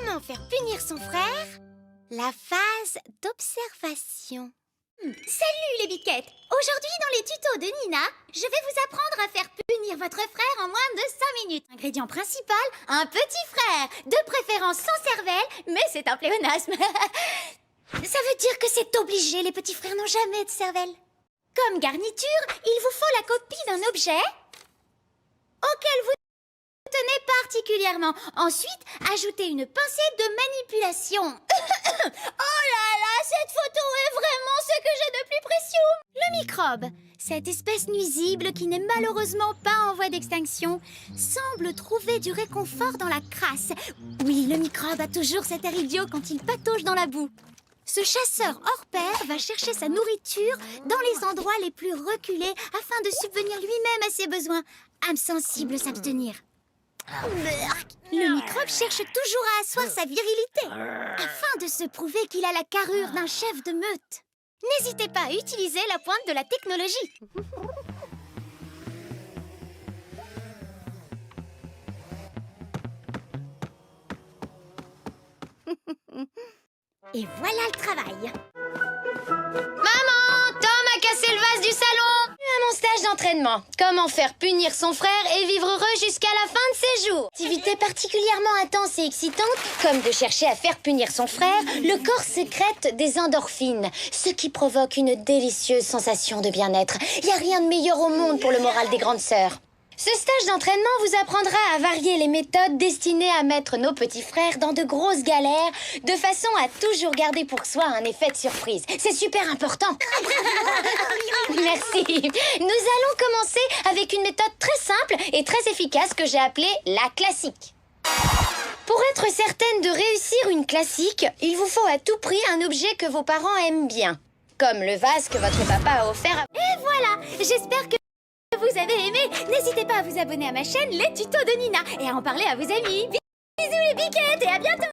Comment faire punir son frère? La phase d'observation. Salut les biquettes! Aujourd'hui dans les tutos de Nina, je vais vous apprendre à faire punir votre frère en moins de 5 minutes. Ingrédient principal, un petit frère, de préférence sans cervelle, mais c'est un pléonasme. Ça veut dire que c'est obligé, les petits frères n'ont jamais de cervelle. Comme garniture, il vous faut la copie d'un objet auquel vous tenez particulièrement. Ensuite, ajoutez une pincée de manipulation. Oh là là, cette photo est vraiment ce que j'ai de plus précieux. Le microbe, cette espèce nuisible qui n'est malheureusement pas en voie d'extinction, semble trouver du réconfort dans la crasse. Oui, le microbe a toujours cet air idiot quand il patauge dans la boue. Ce chasseur hors pair va chercher sa nourriture dans les endroits les plus reculés afin de subvenir lui-même à ses besoins. Âme sensible s'abstenir. Le microbe cherche toujours à asseoir sa virilité afin de se prouver qu'il a la carrure d'un chef de meute. N'hésitez pas à utiliser la pointe de la technologie. Et voilà le travail. Maman, Tom a cassé le vase du salon. À mon stage d'entraînement, comment faire punir son frère et vivre heureux jusqu'à la fin de ses jours. Activité particulièrement intense et excitante, comme de chercher à faire punir son frère, le corps sécrète des endorphines, ce qui provoque une délicieuse sensation de bien-être. Il n'y a rien de meilleur au monde pour le moral des grandes sœurs. Ce stage d'entraînement vous apprendra à varier les méthodes destinées à mettre nos petits frères dans de grosses galères, de façon à toujours garder pour soi un effet de surprise. C'est super important. Merci. Nous allons commencer avec une méthode très simple et très efficace que j'ai appelée la classique. Pour être certaine de réussir une classique, il vous faut à tout prix un objet que vos parents aiment bien, comme le vase que votre papa a offert à... Et voilà, j'espère que vous avez aimé. N'hésitez pas à vous abonner à ma chaîne Les Tutos de Nina et à en parler à vos amis. Bisous les biquettes et à bientôt.